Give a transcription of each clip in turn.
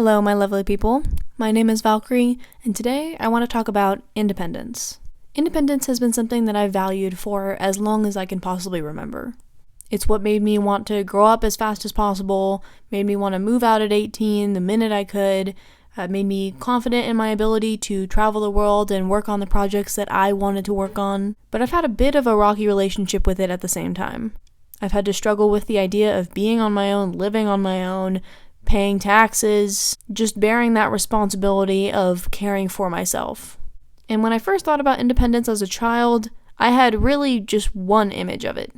Hello, my lovely people. My name is Valkyrie, and today I want to talk about independence. Independence has been something that I've valued for as long as I can possibly remember. It's what made me want to grow up as fast as possible, made me want to move out at 18 the minute I could, made me confident in my ability to travel the world and work on the projects that I wanted to work on. But I've had a bit of a rocky relationship with it at the same time. I've had to struggle with the idea of being on my own, living on my own, paying taxes, just bearing that responsibility of caring for myself. And when I first thought about independence as a child, I had really just one image of it.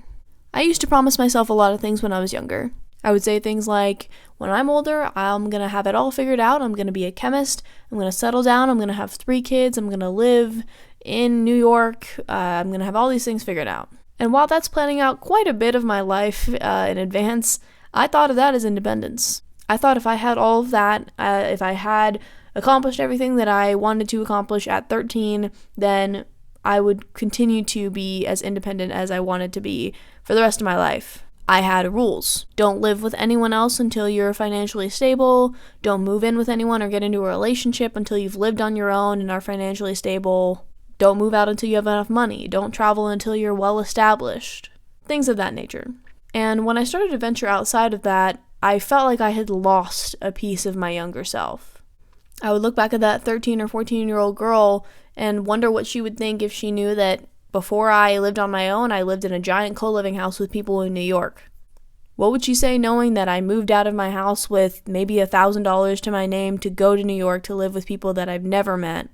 I used to promise myself a lot of things when I was younger. I would say things like, when I'm older, I'm going to have it all figured out. I'm going to be a chemist. I'm going to settle down. I'm going to have 3 kids. I'm going to live in New York. I'm going to have all these things figured out. And while that's planning out quite a bit of my life in advance, I thought of that as independence. I thought if I had all of that, if I had accomplished everything that I wanted to accomplish at 13, then I would continue to be as independent as I wanted to be for the rest of my life. I had rules. Don't live with anyone else until you're financially stable. Don't move in with anyone or get into a relationship until you've lived on your own and are financially stable. Don't move out until you have enough money. Don't travel until you're well established. Things of that nature. And when I started to venture outside of that, I felt like I had lost a piece of my younger self. I would look back at that 13 or 14-year-old girl and wonder what she would think if she knew that before I lived on my own, I lived in a giant co-living house with people in New York. What would she say knowing that I moved out of my house with maybe $1,000 to my name to go to New York to live with people that I've never met?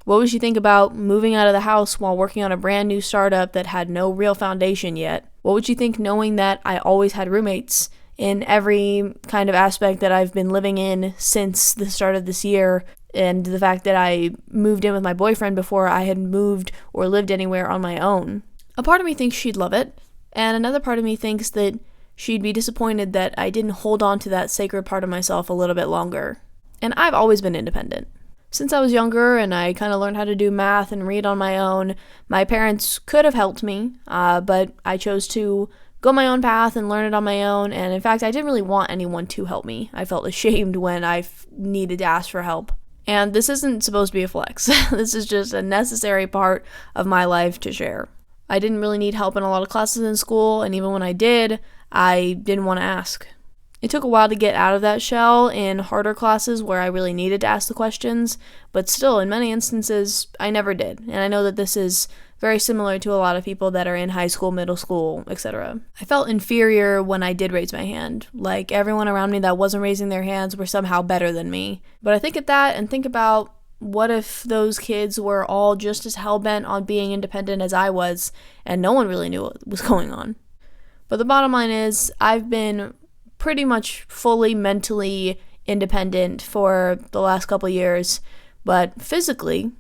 What would she think about moving out of the house while working on a brand new startup that had no real foundation yet? What would she think knowing that I always had roommates in every kind of aspect that I've been living in since the start of this year, and the fact that I moved in with my boyfriend before I had moved or lived anywhere on my own? A part of me thinks she'd love it, and another part of me thinks that she'd be disappointed that I didn't hold on to that sacred part of myself a little bit longer. And I've always been independent. Since I was younger and I kind of learned how to do math and read on my own, my parents could have helped me, but I chose to go my own path and learn it on my own, and in fact, I didn't really want anyone to help me. I felt ashamed when I needed to ask for help. And this isn't supposed to be a flex. This is just a necessary part of my life to share. I didn't really need help in a lot of classes in school, and even when I did, I didn't want to ask. It took a while to get out of that shell in harder classes where I really needed to ask the questions, but still, in many instances, I never did. And I know that this is very similar to a lot of people that are in high school, middle school, etc. I felt inferior when I did raise my hand, like everyone around me that wasn't raising their hands were somehow better than me. But I think at that and think about what if those kids were all just as hell-bent on being independent as I was, and no one really knew what was going on. But the bottom line is, I've been pretty much fully mentally independent for the last couple years, but physically,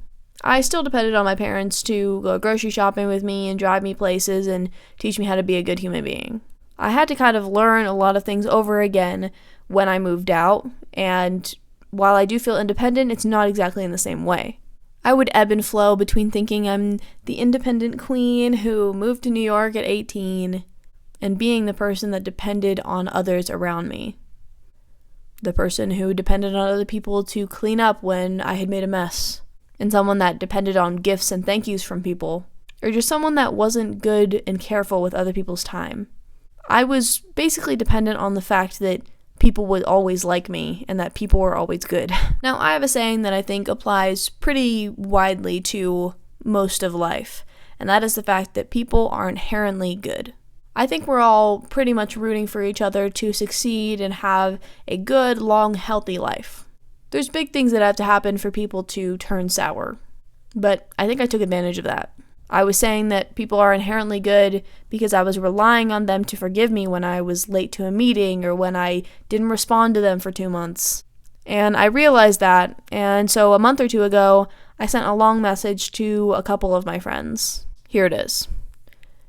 I still depended on my parents to go grocery shopping with me and drive me places and teach me how to be a good human being. I had to kind of learn a lot of things over again when I moved out, and while I do feel independent, it's not exactly in the same way. I would ebb and flow between thinking I'm the independent queen who moved to New York at 18 and being the person that depended on others around me. The person who depended on other people to clean up when I had made a mess. And someone that depended on gifts and thank yous from people, or just someone that wasn't good and careful with other people's time. I was basically dependent on the fact that people would always like me and that people were always good. Now, I have a saying that I think applies pretty widely to most of life, and that is the fact that people are inherently good. I think we're all pretty much rooting for each other to succeed and have a good, long, healthy life. There's big things that have to happen for people to turn sour, but I think I took advantage of that. I was saying that people are inherently good because I was relying on them to forgive me when I was late to a meeting or when I didn't respond to them for 2 months. And I realized that, and so a month or 2 ago, I sent a long message to a couple of my friends. Here it is.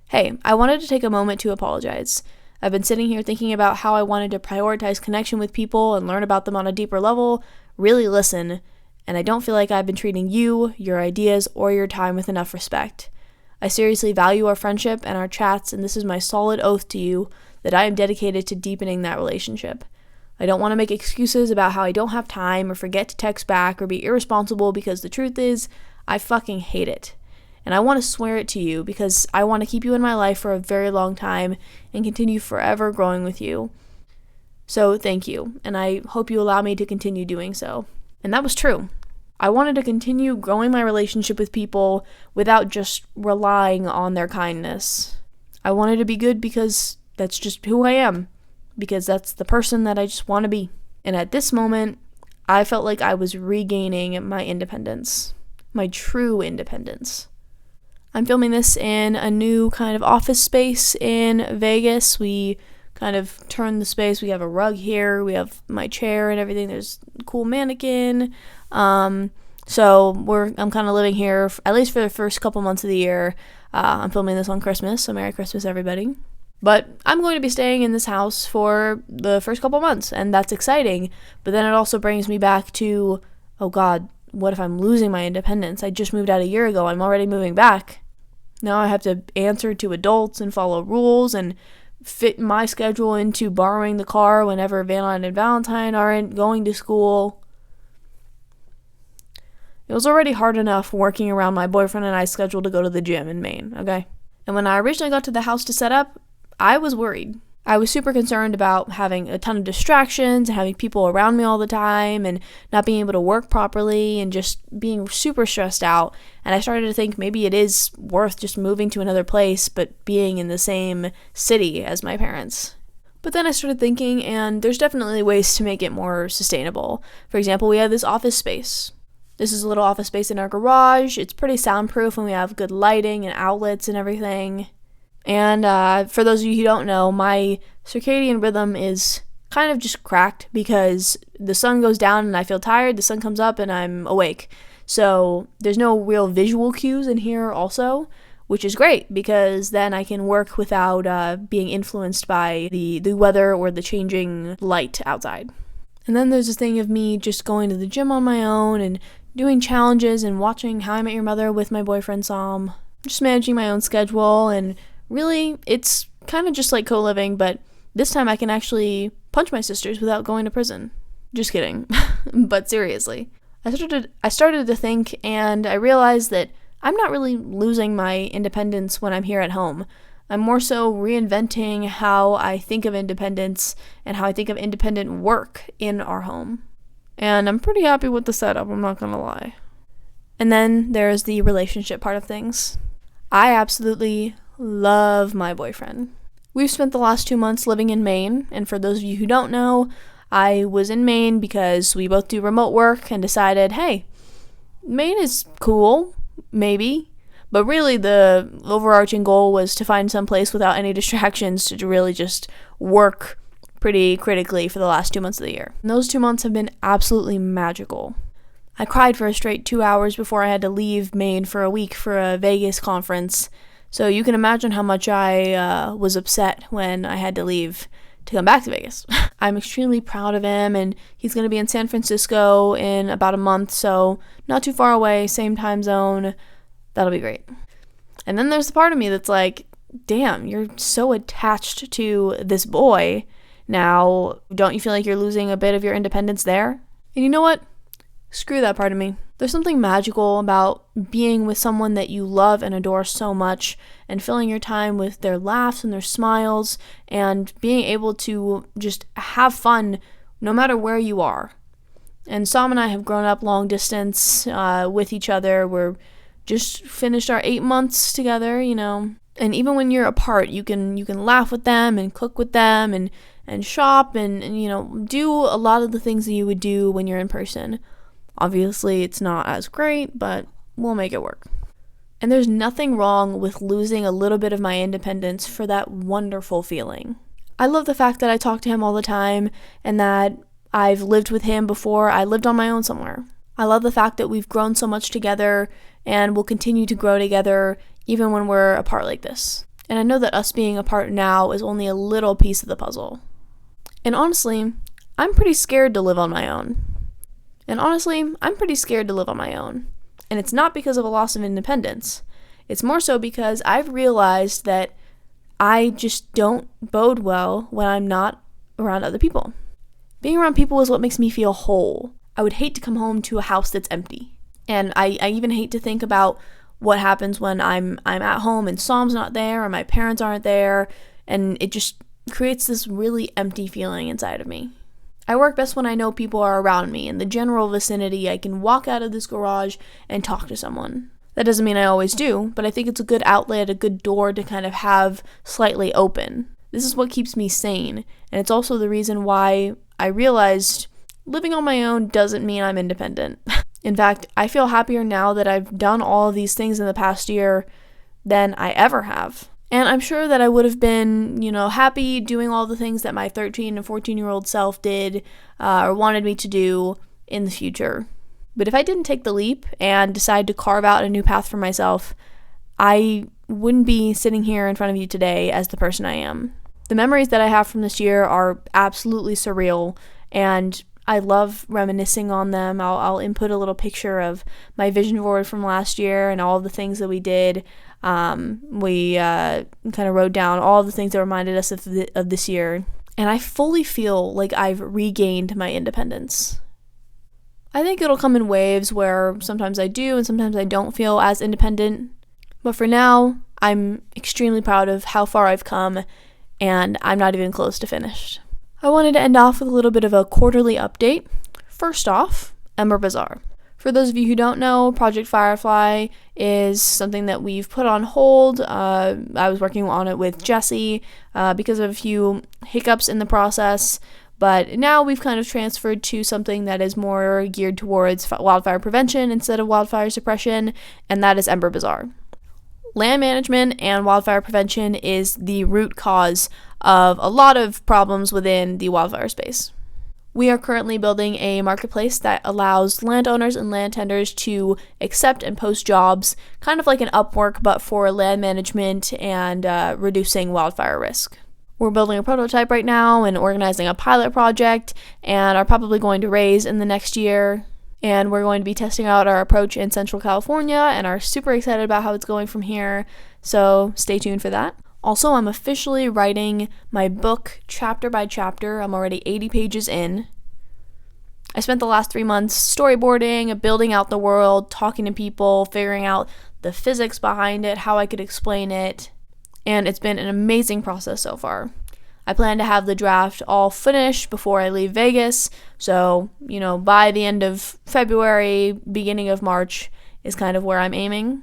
Hey, I wanted to take a moment to apologize. I've been sitting here thinking about how I wanted to prioritize connection with people and learn about them on a deeper level, really listen, and I don't feel like I've been treating you, your ideas, or your time with enough respect. I seriously value our friendship and our chats, and this is my solid oath to you that I am dedicated to deepening that relationship. I don't want to make excuses about how I don't have time or forget to text back or be irresponsible, because the truth is, I fucking hate it. And I want to swear it to you because I want to keep you in my life for a very long time and continue forever growing with you. So thank you, and I hope you allow me to continue doing so. And that was true. I wanted to continue growing my relationship with people without just relying on their kindness. I wanted to be good because that's just who I am, because that's the person that I just want to be. And at this moment, I felt like I was regaining my independence, my true independence. I'm filming this in a new kind of office space in Vegas. We kind of turned the space. We have a rug here. We have my chair and everything. There's a cool mannequin. So I'm kind of living here, at least for the first couple months of the year. I'm filming this on Christmas, so Merry Christmas, everybody. But I'm going to be staying in this house for the first couple months, and that's exciting. But then it also brings me back to, oh God, what if I'm losing my independence? I just moved out a year ago. I'm already moving back. Now I have to answer to adults and follow rules and fit my schedule into borrowing the car whenever Valentine and Valentine aren't going to school. It was already hard enough working around my boyfriend and I's schedule to go to the gym in Maine, okay? And when I originally got to the house to set up, I was worried. I was super concerned about having a ton of distractions and having people around me all the time and not being able to work properly and just being super stressed out. And I started to think maybe it is worth just moving to another place but being in the same city as my parents. But then I started thinking, and there's definitely ways to make it more sustainable. For example, we have this office space. This is a little office space in our garage. It's pretty soundproof and we have good lighting and outlets and everything. And for those of you who don't know, my circadian rhythm is kind of just cracked because the sun goes down and I feel tired, the sun comes up and I'm awake. So there's no real visual cues in here also, which is great because then I can work without being influenced by the weather or the changing light outside. And then there's this thing of me just going to the gym on my own and doing challenges and watching How I Met Your Mother with my boyfriend Sam, just managing my own schedule. And really, it's kind of just like co-living, but this time I can actually punch my sisters without going to prison. Just kidding. But seriously, I started to think, and I realized that I'm not really losing my independence when I'm here at home. I'm more so reinventing how I think of independence and how I think of independent work in our home. And I'm pretty happy with the setup, I'm not gonna lie. And then there's the relationship part of things. I absolutely love my boyfriend. We've spent the last 2 months living in Maine, and for those of you who don't know, I was in Maine because we both do remote work and decided, hey, Maine is cool, maybe, but really the overarching goal was to find some place without any distractions to really just work pretty critically for the last 2 months of the year. And those 2 months have been absolutely magical. I cried for a straight 2 hours before I had to leave Maine for a week for a Vegas conference. So you can imagine how much I was upset when I had to leave to come back to Vegas. I'm extremely proud of him, and he's going to be in San Francisco in about a month, so not too far away, same time zone. That'll be great. And then there's the part of me that's like, damn, you're so attached to this boy. Now, don't you feel like you're losing a bit of your independence there? And you know what? Screw that part of me. There's something magical about being with someone that you love and adore so much and filling your time with their laughs and their smiles and being able to just have fun no matter where you are. And Sam and I have grown up long distance with each other. We're just finished our 8 months together, you know. And even when you're apart, you can laugh with them and cook with them and shop and you know, do a lot of the things that you would do when you're in person. Obviously, it's not as great, but we'll make it work. And there's nothing wrong with losing a little bit of my independence for that wonderful feeling. I love the fact that I talk to him all the time and that I've lived with him before I lived on my own somewhere. I love the fact that we've grown so much together and will continue to grow together even when we're apart like this. And I know that us being apart now is only a little piece of the puzzle. And honestly, I'm pretty scared to live on my own. And it's not because of a loss of independence. It's more so because I've realized that I just don't bode well when I'm not around other people. Being around people is what makes me feel whole. I would hate to come home to a house that's empty. And I even hate to think about what happens when I'm at home and Psalm's not there or my parents aren't there, and it just creates this really empty feeling inside of me. I work best when I know people are around me in the general vicinity. I can walk out of this garage and talk to someone. That doesn't mean I always do, but I think it's a good outlet, a good door to kind of have slightly open. This is what keeps me sane, and it's also the reason why I realized living on my own doesn't mean I'm independent. In fact, I feel happier now that I've done all of these things in the past year than I ever have. And I'm sure that I would have been, happy doing all the things that my 13 and 14-year-old self did or wanted me to do in the future. But if I didn't take the leap and decide to carve out a new path for myself, I wouldn't be sitting here in front of you today as the person I am. The memories that I have from this year are absolutely surreal, and I love reminiscing on them. I'll input a little picture of my vision board from last year and all of the things that we did. We kind of wrote down all of the things that reminded us of this year, and I fully feel like I've regained my independence. I think it'll come in waves where sometimes I do and sometimes I don't feel as independent, but for now, I'm extremely proud of how far I've come, and I'm not even close to finished. I wanted to end off with a little bit of a quarterly update. First off, Ember-Bazaar. For those of you who don't know, Project Firefly is something that we've put on hold. I was working on it with Jesse because of a few hiccups in the process, but now we've kind of transferred to something that is more geared towards wildfire prevention instead of wildfire suppression, and that is Ember-Bazaar. Land management and wildfire prevention is the root cause of a lot of problems within the wildfire space. We are currently building a marketplace that allows landowners and land tenders to accept and post jobs, kind of like an Upwork, but for land management and reducing wildfire risk. We're building a prototype right now and organizing a pilot project, and are probably going to raise in the next year. And we're going to be testing out our approach in Central California and are super excited about how it's going from here. So stay tuned for that. Also, I'm officially writing my book chapter by chapter. I'm already 80 pages in. I spent the last 3 months storyboarding, building out the world, talking to people, figuring out the physics behind it, how I could explain it. And it's been an amazing process so far. I plan to have the draft all finished before I leave Vegas, so, by the end of February, beginning of March is kind of where I'm aiming.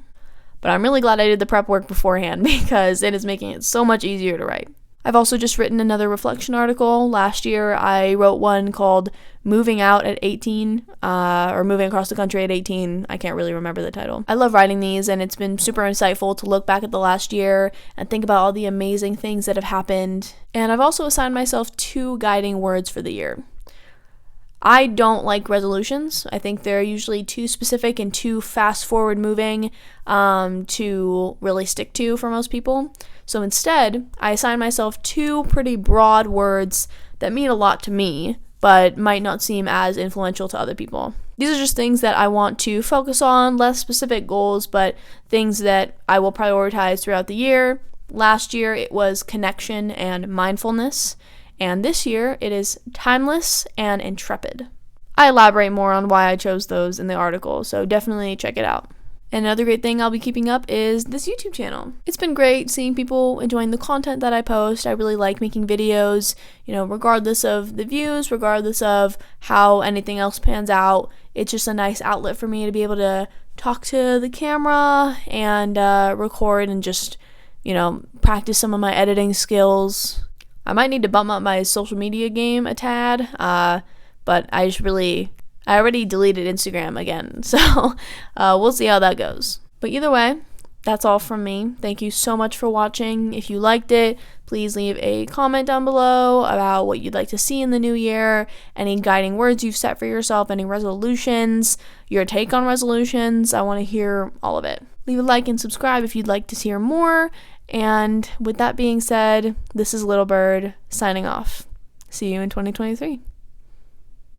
But I'm really glad I did the prep work beforehand because it is making it so much easier to write. I've also just written another reflection article. Last year, I wrote one called Moving Out at 18, or Moving Across the Country at 18. I can't really remember the title. I love writing these, and it's been super insightful to look back at the last year and think about all the amazing things that have happened. And I've also assigned myself 2 guiding words for the year. I don't like resolutions. I think they're usually too specific and too fast-forward moving to really stick to for most people. So instead, I assign myself 2 pretty broad words that mean a lot to me, but might not seem as influential to other people. These are just things that I want to focus on, less specific goals, but things that I will prioritize throughout the year. Last year, it was connection and mindfulness. And this year, it is timeless and intrepid. I elaborate more on why I chose those in the article, so definitely check it out. And another great thing I'll be keeping up is this YouTube channel. It's been great seeing people enjoying the content that I post. I really like making videos, regardless of the views, regardless of how anything else pans out. It's just a nice outlet for me to be able to talk to the camera and record and just, practice some of my editing skills. I might need to bump up my social media game a tad, but I already deleted Instagram again, so we'll see how that goes. But either way, that's all from me. Thank you so much for watching. If you liked it, please leave a comment down below about what you'd like to see in the new year, any guiding words you've set for yourself, any resolutions, your take on resolutions. I want to hear all of it. Leave a like and subscribe if you'd like to hear more. And with that being said, this is Little Bird signing off. See you in 2023.